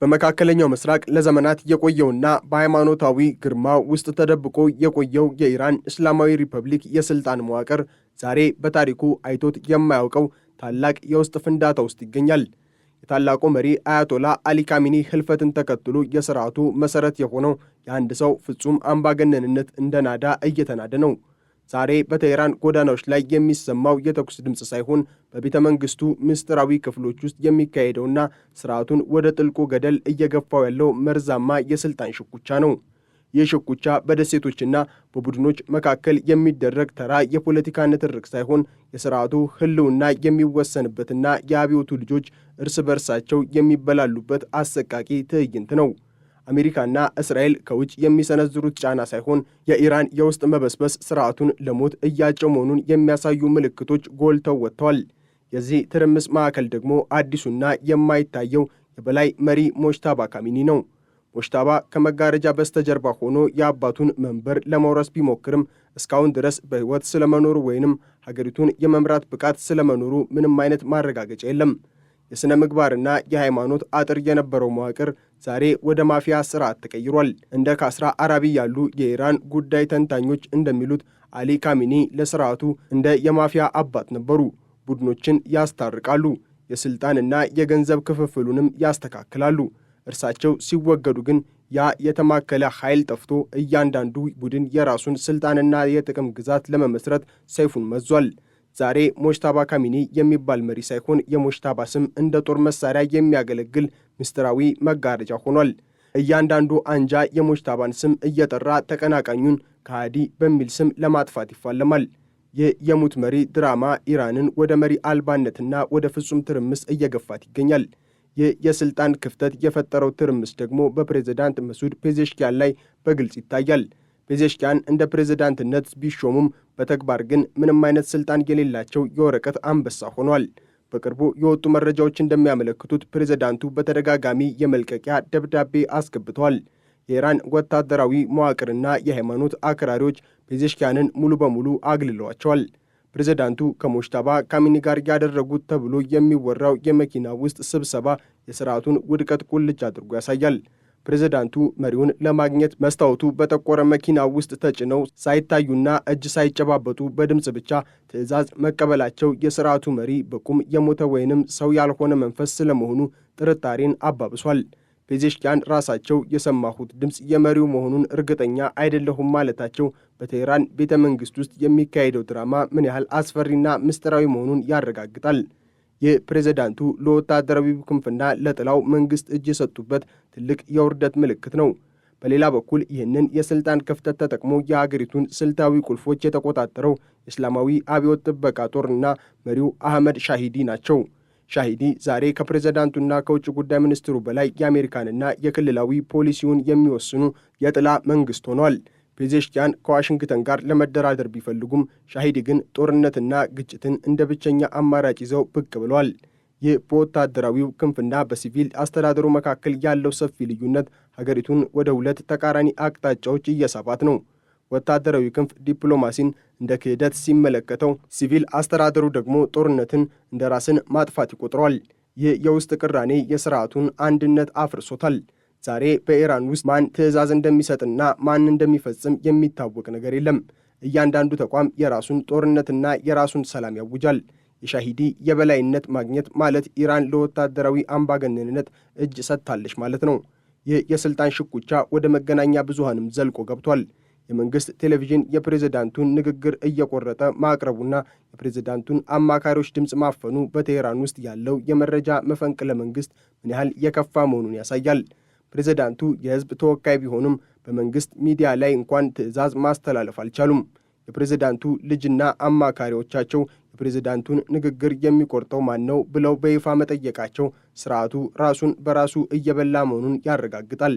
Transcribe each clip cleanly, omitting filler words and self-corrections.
በመካከለኛው ምስራቅ ለዘመናት የቆየውና በሃይማኖታዊ ግርማው ውስጥ ተደብቆ የቆየው የኢራን እስላማዊ ሪፐብሊክ የስልጣን መዋቅር ዛሬ በታሪኩ አይቶት የማያውቀው ታላቅ የውስጥ ፍንዳታ ውስጥ ይገኛል። የታላቁ መሪ አያቶላ አሊ ካሚኒ ህልፈትን ተከትሎ የሥርዓቱ መሠረት የሆነው የአንድ ሰው ፍጹም አምባገነንነት እንደ ናዳ እየተናደ ነው። ዛሬ በቴህራን ጎዳናዎች ላይ የሚሰማው የተኩስ ድምፅ ሳይሆን በቤተ መንግስቱ ምስጢራዊ ክፍሎች ውስጥ የሚካሄደውና ስርዓቱን ወደ ጥልቁ ገደል እየገፋው ያለው መርዛማ የስልጣን ሽኩቻ ነው። ይህ ሽኩቻ በደሴቶችና በቡድኖች መካከል የሚደረግ ተራ የፖለቲካ ንትርክ ሳይሆን የስርዓቱ ህልውና የሚወሰንበትና የአብዮቱ ልጆች እርስ በርሳቸው የሚበላሉበት አሰቃቂ ትዕይንት ነው። አሜሪካና እስራኤል ከውጭ የሚሰነዝሩት ጫና ሳይሆን የኢራን የውስጥ መበስበስ ስርዓቱን ለሞት እያጨው መሆኑን የሚያሳዩ ምልክቶች ጎልተው ወጥተዋል። የዚህ ትርምስ ማዕከል ደግሞ አዲሱና የማይታየው የበላይ መሪ ሞጅተባ ካሚኒ ነው። ሞጅተባ ከመጋረጃ በስተጀርባ ሆኖ የአባቱን መንበር ለመውረስ ቢሞክርም እስካሁን ድረስ በሕይወት ስለመኖሩ ወይንም ሀገሪቱን የመምራት ብቃት ስለመኖሩ ምንም አይነት ማረጋገጫ የለም። የሥነ ምግባርና የሃይማኖት አጥር የነበረው መዋቅር ዛሬ ወደ ማፊያ ስርዓት ተቀይሯል። እንደ ካስራ አራቢ ያሉ የኢራን ጉዳይ ተንታኞች እንደሚሉት አሊ ካሚኒ ለስርዓቱ እንደ የማፊያ አባት ነበሩ። ቡድኖችን ያስታርቃሉ፣ የስልጣንና የገንዘብ ክፍፍሉንም ያስተካክላሉ። እርሳቸው ሲወገዱ ግን ያ የተማከለ ኃይል ጠፍቶ እያንዳንዱ ቡድን የራሱን ስልጣንና የጥቅም ግዛት ለመመስረት ሰይፉን መዟል። ዛሬ ሞጅተባ ካሚኒ የሚባል መሪ ሳይሆን የሞጅተባ ስም እንደ ጦር መሳሪያ የሚያገለግል ምስጢራዊ መጋረጃ ሆኗል። እያንዳንዱ አንጃ የሞጅተባን ስም እየጠራ ተቀናቃኙን ከሃዲ በሚል ስም ለማጥፋት ይፋለማል። ይህ የሙት መሪ ድራማ ኢራንን ወደ መሪ አልባነትና ወደ ፍጹም ትርምስ እየገፋት ይገኛል። ይህ የስልጣን ክፍተት የፈጠረው ትርምስ ደግሞ በፕሬዝዳንት መሱድ ፔዜሽኪያን ላይ በግልጽ ይታያል። ፔዜሽኪያን እንደ ፕሬዝዳንትነት ቢሾሙም በተግባር ግን ምንም አይነት ስልጣን የሌላቸው የወረቀት አንበሳ ሆኗል። በቅርቡ የወጡ መረጃዎች እንደሚያመለክቱት ፕሬዝዳንቱ በተደጋጋሚ የመልቀቂያ ደብዳቤ አስገብተዋል። የኢራን ወታደራዊ መዋቅርና የሃይማኖት አክራሪዎች ፔዜሽኪያንን ሙሉ በሙሉ አግልለዋቸዋል። ፕሬዝዳንቱ ከሞጅተባ ካሚኒ ጋር ያደረጉት ተብሎ የሚወራው የመኪና ውስጥ ስብሰባ የሥርዓቱን ውድቀት ቁልጭ አድርጎ ያሳያል። ፕሬዝዳንቱ መሪውን ለማግኘት መስታወቱ በጠቆረ መኪና ውስጥ ተጭነው ሳይታዩና እጅ ሳይጨባበጡ በድምፅ ብቻ ትዕዛዝ መቀበላቸው የሥርዓቱ መሪ በቁም የሞተ ወይንም ሰው ያልሆነ መንፈስ ስለመሆኑ ጥርጣሬን አባብሷል። ፔዜሽኪያን ራሳቸው የሰማሁት ድምፅ የመሪው መሆኑን እርግጠኛ አይደለሁም ማለታቸው በቴህራን ቤተ መንግሥት ውስጥ የሚካሄደው ድራማ ምን ያህል አስፈሪና ምስጢራዊ መሆኑን ያረጋግጣል። ይህ ፕሬዝዳንቱ ለወታደራዊ ክንፍና ለጥላው መንግሥት እጅ የሰጡበት ትልቅ የውርደት ምልክት ነው። በሌላ በኩል ይህንን የሥልጣን ክፍተት ተጠቅሞ የሀገሪቱን ስልታዊ ቁልፎች የተቆጣጠረው የእስላማዊ አብዮት ጥበቃ ጦርና መሪው አህመድ ሻሂዲ ናቸው። ሻሂዲ ዛሬ ከፕሬዝዳንቱና ከውጭ ጉዳይ ሚኒስትሩ በላይ የአሜሪካንና የክልላዊ ፖሊሲውን የሚወስኑ የጥላ መንግሥት ሆኗል። ፔዜሽኪያን ከዋሽንግተን ጋር ለመደራደር ቢፈልጉም ሻሂዲ ግን ጦርነትና ግጭትን እንደ ብቸኛ አማራጭ ይዘው ብቅ ብለዋል። ይህ በወታደራዊው ክንፍና በሲቪል አስተዳደሩ መካከል ያለው ሰፊ ልዩነት ሀገሪቱን ወደ ሁለት ተቃራኒ አቅጣጫዎች እየሳባት ነው። ወታደራዊ ክንፍ ዲፕሎማሲን እንደ ክህደት ሲመለከተው፣ ሲቪል አስተዳደሩ ደግሞ ጦርነትን እንደ ራስን ማጥፋት ይቆጥረዋል። ይህ የውስጥ ቅራኔ የሥርዓቱን አንድነት አፍርሶታል። ዛሬ በኢራን ውስጥ ማን ትዕዛዝ እንደሚሰጥና ማን እንደሚፈጽም የሚታወቅ ነገር የለም። እያንዳንዱ ተቋም የራሱን ጦርነትና የራሱን ሰላም ያውጃል። የሻሂዲ የበላይነት ማግኘት ማለት ኢራን ለወታደራዊ አምባገነንነት እጅ ሰጥታለች ማለት ነው። ይህ የሥልጣን ሽኩቻ ወደ መገናኛ ብዙሃንም ዘልቆ ገብቷል። የመንግሥት ቴሌቪዥን የፕሬዝዳንቱን ንግግር እየቆረጠ ማቅረቡና የፕሬዝዳንቱን አማካሪዎች ድምፅ ማፈኑ በቴህራን ውስጥ ያለው የመረጃ መፈንቅለ መንግሥት ምን ያህል የከፋ መሆኑን ያሳያል። ፕሬዝዳንቱ የሕዝብ ተወካይ ቢሆኑም በመንግሥት ሚዲያ ላይ እንኳን ትዕዛዝ ማስተላለፍ አልቻሉም። የፕሬዝዳንቱ ልጅና አማካሪዎቻቸው የፕሬዝዳንቱን ንግግር የሚቆርጠው ማን ነው ብለው በይፋ መጠየቃቸው ስርዓቱ ራሱን በራሱ እየበላ መሆኑን ያረጋግጣል።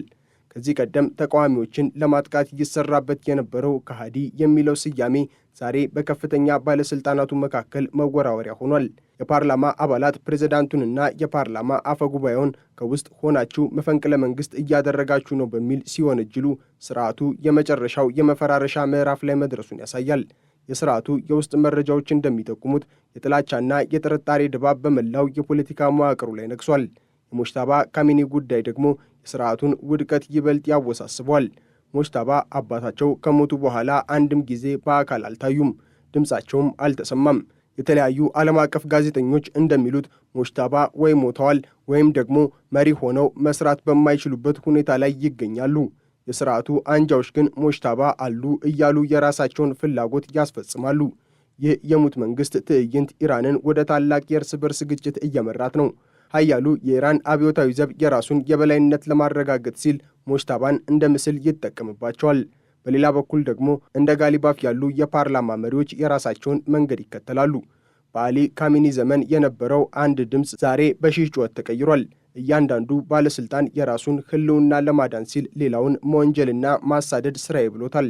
ከዚህ ቀደም ተቃዋሚዎችን ለማጥቃት ይሰራበት የነበረው ከሃዲ የሚለው ስያሜ ዛሬ በከፍተኛ ባለሥልጣናቱ መካከል መወራወሪያ ሆኗል። የፓርላማ አባላት ፕሬዝዳንቱንና የፓርላማ አፈጉባኤውን ከውስጥ ሆናችሁ መፈንቅለ መንግሥት እያደረጋችሁ ነው በሚል ሲወነጅሉ ስርዓቱ የመጨረሻው የመፈራረሻ ምዕራፍ ላይ መድረሱን ያሳያል። የስርዓቱ የውስጥ መረጃዎች እንደሚጠቁሙት የጥላቻና የጥርጣሬ ድባብ በመላው የፖለቲካ መዋቅሩ ላይ ነግሷል። የሞጅተባ ካሚኒ ጉዳይ ደግሞ የሥርዓቱን ውድቀት ይበልጥ ያወሳስበዋል። ሞጅተባ አባታቸው ከሞቱ በኋላ አንድም ጊዜ በአካል አልታዩም፣ ድምፃቸውም አልተሰማም። የተለያዩ ዓለም አቀፍ ጋዜጠኞች እንደሚሉት ሞጅተባ ወይ ሞተዋል ወይም ደግሞ መሪ ሆነው መስራት በማይችሉበት ሁኔታ ላይ ይገኛሉ። የሥርዓቱ አንጃዎች ግን ሞጅተባ አሉ እያሉ የራሳቸውን ፍላጎት ያስፈጽማሉ። ይህ የሙት መንግሥት ትዕይንት ኢራንን ወደ ታላቅ የእርስ በርስ ግጭት እየመራት ነው። ኃያሉ የኢራን አብዮታዊ ዘብ የራሱን የበላይነት ለማረጋገጥ ሲል ሞጅተባን እንደ ምስል ይጠቀምባቸዋል። በሌላ በኩል ደግሞ እንደ ጋሊባፍ ያሉ የፓርላማ መሪዎች የራሳቸውን መንገድ ይከተላሉ። በአሊ ካሚኒ ዘመን የነበረው አንድ ድምፅ ዛሬ በሺህ ጩኸት ተቀይሯል። እያንዳንዱ ባለሥልጣን የራሱን ሕልውና ለማዳን ሲል ሌላውን መወንጀልና ማሳደድ ሥራዬ ብሎታል።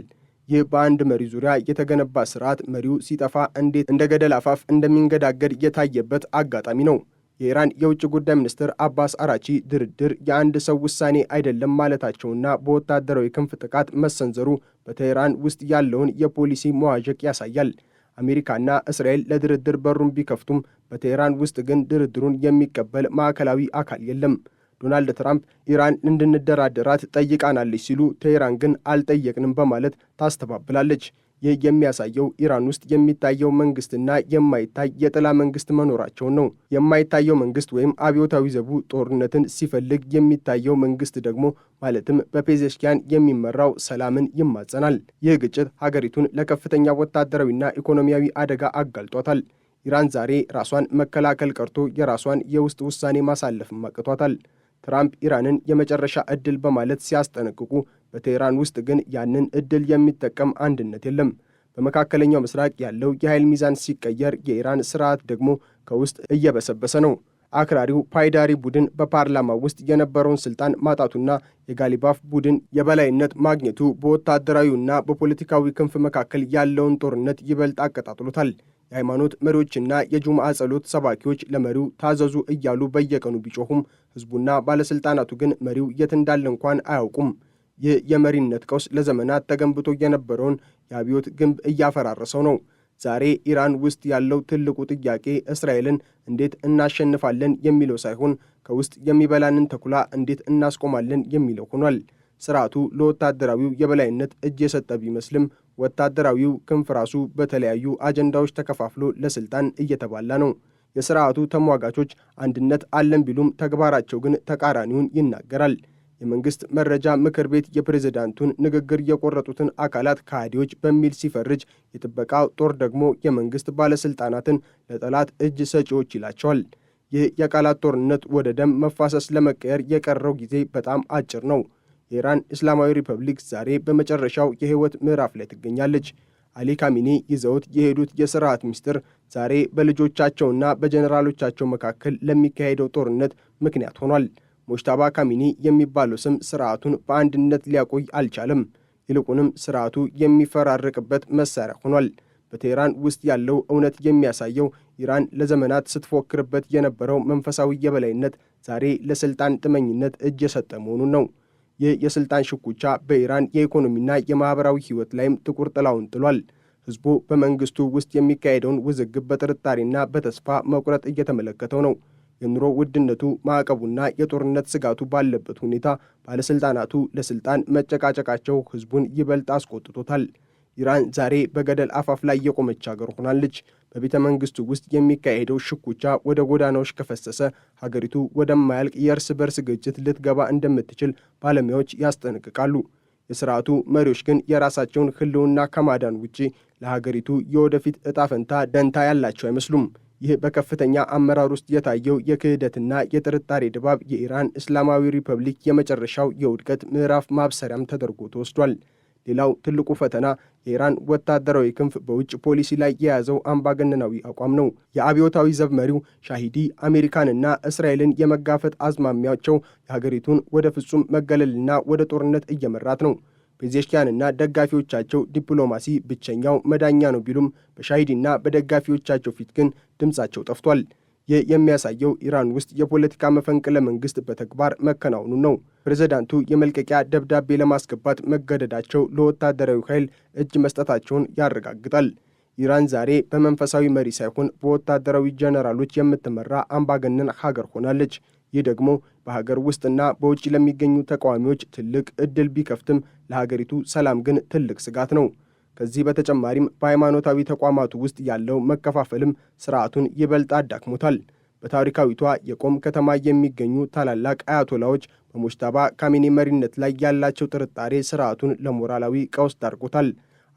ይህ በአንድ መሪ ዙሪያ የተገነባ ሥርዓት መሪው ሲጠፋ እንዴት እንደ ገደል አፋፍ እንደሚንገዳገድ የታየበት አጋጣሚ ነው። የኢራን የውጭ ጉዳይ ሚኒስትር አባስ አራቺ ድርድር የአንድ ሰው ውሳኔ አይደለም ማለታቸውና በወታደራዊ ክንፍ ጥቃት መሰንዘሩ በቴህራን ውስጥ ያለውን የፖሊሲ መዋዠቅ ያሳያል። አሜሪካና እስራኤል ለድርድር በሩን ቢከፍቱም በቴህራን ውስጥ ግን ድርድሩን የሚቀበል ማዕከላዊ አካል የለም። ዶናልድ ትራምፕ ኢራን እንድንደራደራት ጠይቃናለች ሲሉ ቴህራን ግን አልጠየቅንም በማለት ታስተባብላለች። ይህ የሚያሳየው ኢራን ውስጥ የሚታየው መንግስትና የማይታይ የጥላ መንግስት መኖራቸውን ነው። የማይታየው መንግስት ወይም አብዮታዊ ዘቡ ጦርነትን ሲፈልግ፣ የሚታየው መንግስት ደግሞ ማለትም በፔዜሽኪያን የሚመራው ሰላምን ይማጸናል። ይህ ግጭት ሀገሪቱን ለከፍተኛ ወታደራዊና ኢኮኖሚያዊ አደጋ አጋልጧታል። ኢራን ዛሬ ራሷን መከላከል ቀርቶ የራሷን የውስጥ ውሳኔ ማሳለፍም አቅቷታል። ትራምፕ ኢራንን የመጨረሻ ዕድል በማለት ሲያስጠነቅቁ፣ በቴህራን ውስጥ ግን ያንን ዕድል የሚጠቀም አንድነት የለም። በመካከለኛው ምስራቅ ያለው የኃይል ሚዛን ሲቀየር፣ የኢራን ስርዓት ደግሞ ከውስጥ እየበሰበሰ ነው። አክራሪው ፓይዳሪ ቡድን በፓርላማ ውስጥ የነበረውን ስልጣን ማጣቱና የጋሊባፍ ቡድን የበላይነት ማግኘቱ በወታደራዊውና በፖለቲካዊ ክንፍ መካከል ያለውን ጦርነት ይበልጥ አቀጣጥሎታል። የሃይማኖት መሪዎችና የጁምዓ ጸሎት ሰባኪዎች ለመሪው ታዘዙ እያሉ በየቀኑ ቢጮኹም ሕዝቡና ባለሥልጣናቱ ግን መሪው የት እንዳለ እንኳን አያውቁም። ይህ የመሪነት ቀውስ ለዘመናት ተገንብቶ የነበረውን የአብዮት ግንብ እያፈራረሰው ነው። ዛሬ ኢራን ውስጥ ያለው ትልቁ ጥያቄ እስራኤልን እንዴት እናሸንፋለን የሚለው ሳይሆን ከውስጥ የሚበላንን ተኩላ እንዴት እናስቆማለን የሚለው ሆኗል። ስርዓቱ ለወታደራዊው የበላይነት እጅ የሰጠ ቢመስልም ወታደራዊው ክንፍ ራሱ በተለያዩ አጀንዳዎች ተከፋፍሎ ለስልጣን እየተባላ ነው። የስርዓቱ ተሟጋቾች አንድነት አለን ቢሉም ተግባራቸው ግን ተቃራኒውን ይናገራል። የመንግስት መረጃ ምክር ቤት የፕሬዝዳንቱን ንግግር የቆረጡትን አካላት ከሃዲዎች በሚል ሲፈርጅ፣ የጥበቃው ጦር ደግሞ የመንግስት ባለስልጣናትን ለጠላት እጅ ሰጪዎች ይላቸዋል። ይህ የቃላት ጦርነት ወደ ደም መፋሰስ ለመቀየር የቀረው ጊዜ በጣም አጭር ነው። የኢራን እስላማዊ ሪፐብሊክ ዛሬ በመጨረሻው የህይወት ምዕራፍ ላይ ትገኛለች። አሊ ካሚኒ ይዘውት የሄዱት የስርዓት ምስጢር ዛሬ በልጆቻቸውና በጀኔራሎቻቸው መካከል ለሚካሄደው ጦርነት ምክንያት ሆኗል። ሞጅተባ ካሚኒ የሚባለው ስም ስርዓቱን በአንድነት ሊያቆይ አልቻለም። ይልቁንም ስርዓቱ የሚፈራረቅበት መሳሪያ ሆኗል። በቴህራን ውስጥ ያለው እውነት የሚያሳየው ኢራን ለዘመናት ስትፎክርበት የነበረው መንፈሳዊ የበላይነት ዛሬ ለስልጣን ጥመኝነት እጅ የሰጠ መሆኑን ነው። ይህ የስልጣን ሽኩቻ በኢራን የኢኮኖሚና የማኅበራዊ ሕይወት ላይም ጥቁር ጥላውን ጥሏል። ሕዝቡ በመንግስቱ ውስጥ የሚካሄደውን ውዝግብ በጥርጣሬና በተስፋ መቁረጥ እየተመለከተው ነው። የኑሮ ውድነቱ፣ ማዕቀቡና የጦርነት ስጋቱ ባለበት ሁኔታ ባለሥልጣናቱ ለስልጣን መጨቃጨቃቸው ሕዝቡን ይበልጥ አስቆጥቶታል። ኢራን ዛሬ በገደል አፋፍ ላይ የቆመች ሀገር ሆናለች። በቤተ መንግስቱ ውስጥ የሚካሄደው ሽኩቻ ወደ ጎዳናዎች ከፈሰሰ ሀገሪቱ ወደማያልቅ የእርስ በርስ ግጭት ልትገባ እንደምትችል ባለሙያዎች ያስጠነቅቃሉ። የሥርዓቱ መሪዎች ግን የራሳቸውን ሕልውና ከማዳን ውጪ ለሀገሪቱ የወደፊት ዕጣ ፈንታ ደንታ ያላቸው አይመስሉም። ይህ በከፍተኛ አመራር ውስጥ የታየው የክህደትና የጥርጣሬ ድባብ የኢራን እስላማዊ ሪፐብሊክ የመጨረሻው የውድቀት ምዕራፍ ማብሰሪያም ተደርጎ ተወስዷል። ሌላው ትልቁ ፈተና የኢራን ወታደራዊ ክንፍ በውጭ ፖሊሲ ላይ የያዘው አምባገነናዊ አቋም ነው። የአብዮታዊ ዘብ መሪው ሻሂዲ አሜሪካንና እስራኤልን የመጋፈጥ አዝማሚያቸው የሀገሪቱን ወደ ፍጹም መገለልና ወደ ጦርነት እየመራት ነው። ፔዜሽኪያንና ደጋፊዎቻቸው ዲፕሎማሲ ብቸኛው መዳኛ ነው ቢሉም በሻሂዲና በደጋፊዎቻቸው ፊት ግን ድምፃቸው ጠፍቷል። ይህ የሚያሳየው ኢራን ውስጥ የፖለቲካ መፈንቅለ መንግስት በተግባር መከናወኑ ነው። ፕሬዝዳንቱ የመልቀቂያ ደብዳቤ ለማስገባት መገደዳቸው ለወታደራዊ ኃይል እጅ መስጠታቸውን ያረጋግጣል። ኢራን ዛሬ በመንፈሳዊ መሪ ሳይሆን በወታደራዊ ጀነራሎች የምትመራ አምባገነን ሀገር ሆናለች። ይህ ደግሞ በሀገር ውስጥና በውጭ ለሚገኙ ተቃዋሚዎች ትልቅ ዕድል ቢከፍትም ለሀገሪቱ ሰላም ግን ትልቅ ስጋት ነው። ከዚህ በተጨማሪም በሃይማኖታዊ ተቋማቱ ውስጥ ያለው መከፋፈልም ስርዓቱን ይበልጥ አዳክሞታል። በታሪካዊቷ የቆም ከተማ የሚገኙ ታላላቅ አያቶላዎች በሙጅተባ ካሚኒ መሪነት ላይ ያላቸው ጥርጣሬ ስርዓቱን ለሞራላዊ ቀውስ ዳርጎታል።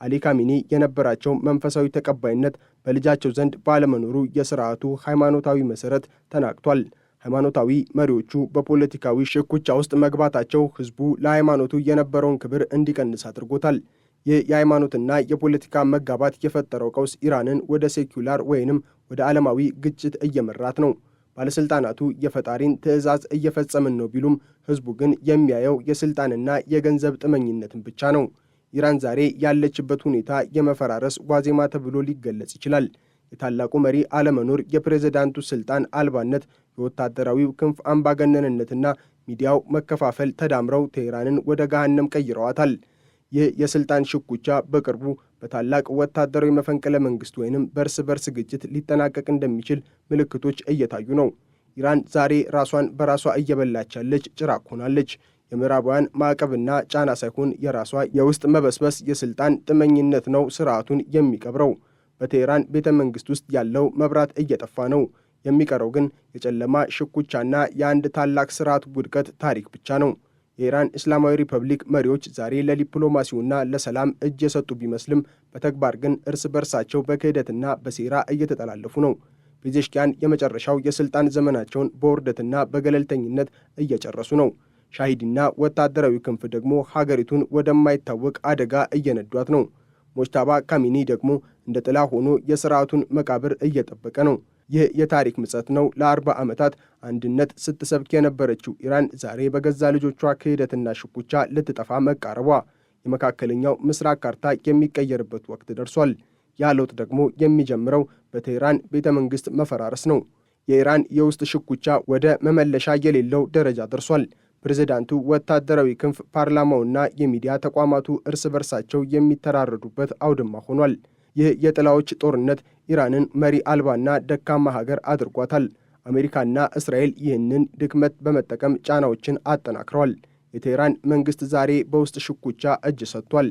አሊ ካሚኒ የነበራቸው መንፈሳዊ ተቀባይነት በልጃቸው ዘንድ ባለመኖሩ የስርዓቱ ሃይማኖታዊ መሰረት ተናግቷል። ሃይማኖታዊ መሪዎቹ በፖለቲካዊ ሽኩቻ ውስጥ መግባታቸው ህዝቡ ለሃይማኖቱ የነበረውን ክብር እንዲቀንስ አድርጎታል። ይህ የሃይማኖትና የፖለቲካ መጋባት የፈጠረው ቀውስ ኢራንን ወደ ሴኩላር ወይንም ወደ ዓለማዊ ግጭት እየመራት ነው። ባለሥልጣናቱ የፈጣሪን ትዕዛዝ እየፈጸምን ነው ቢሉም ህዝቡ ግን የሚያየው የሥልጣንና የገንዘብ ጥመኝነትን ብቻ ነው። ኢራን ዛሬ ያለችበት ሁኔታ የመፈራረስ ዋዜማ ተብሎ ሊገለጽ ይችላል። የታላቁ መሪ አለመኖር፣ የፕሬዝዳንቱ ስልጣን አልባነት፣ የወታደራዊው ክንፍ አምባገነንነትና ሚዲያው መከፋፈል ተዳምረው ቴህራንን ወደ ገሃነም ቀይረዋታል። ይህ የስልጣን ሽኩቻ በቅርቡ በታላቅ ወታደራዊ መፈንቅለ መንግስት ወይንም በርስ በርስ ግጭት ሊጠናቀቅ እንደሚችል ምልክቶች እየታዩ ነው። ኢራን ዛሬ ራሷን በራሷ እየበላች ያለች ጭራቅ ሆናለች። የምዕራባውያን ማዕቀብና ጫና ሳይሆን የራሷ የውስጥ መበስበስ የስልጣን ጥመኝነት ነው ስርዓቱን የሚቀብረው። በቴህራን ቤተ መንግስት ውስጥ ያለው መብራት እየጠፋ ነው። የሚቀረው ግን የጨለማ ሽኩቻና የአንድ ታላቅ ስርዓት ውድቀት ታሪክ ብቻ ነው። የኢራን እስላማዊ ሪፐብሊክ መሪዎች ዛሬ ለዲፕሎማሲውና ለሰላም እጅ የሰጡ ቢመስልም በተግባር ግን እርስ በርሳቸው በክህደትና በሴራ እየተጠላለፉ ነው። ፔዜሽኪያን የመጨረሻው የስልጣን ዘመናቸውን በውርደትና በገለልተኝነት እየጨረሱ ነው። ሻሂድና ወታደራዊ ክንፍ ደግሞ ሀገሪቱን ወደማይታወቅ አደጋ እየነዷት ነው። ሙጅተባ ካሚኒ ደግሞ እንደ ጥላ ሆኖ የስርዓቱን መቃብር እየጠበቀ ነው። ይህ የታሪክ ምጸት ነው። ለ40 ዓመታት አንድነት ስትሰብክ የነበረችው ኢራን ዛሬ በገዛ ልጆቿ ክህደትና ሽኩቻ ልትጠፋ መቃረቧ። የመካከለኛው ምስራቅ ካርታ የሚቀየርበት ወቅት ደርሷል። ያ ለውጥ ደግሞ የሚጀምረው በቴህራን ቤተ መንግሥት መፈራረስ ነው። የኢራን የውስጥ ሽኩቻ ወደ መመለሻ የሌለው ደረጃ ደርሷል። ፕሬዝዳንቱ፣ ወታደራዊ ክንፍ፣ ፓርላማውና የሚዲያ ተቋማቱ እርስ በርሳቸው የሚተራረዱበት አውድማ ሆኗል። ይህ የጥላዎች ጦርነት ኢራንን መሪ አልባና ደካማ ሀገር አድርጓታል። አሜሪካና እስራኤል ይህንን ድክመት በመጠቀም ጫናዎችን አጠናክረዋል። የቴህራን መንግስት ዛሬ በውስጥ ሽኩቻ እጅ ሰጥቷል።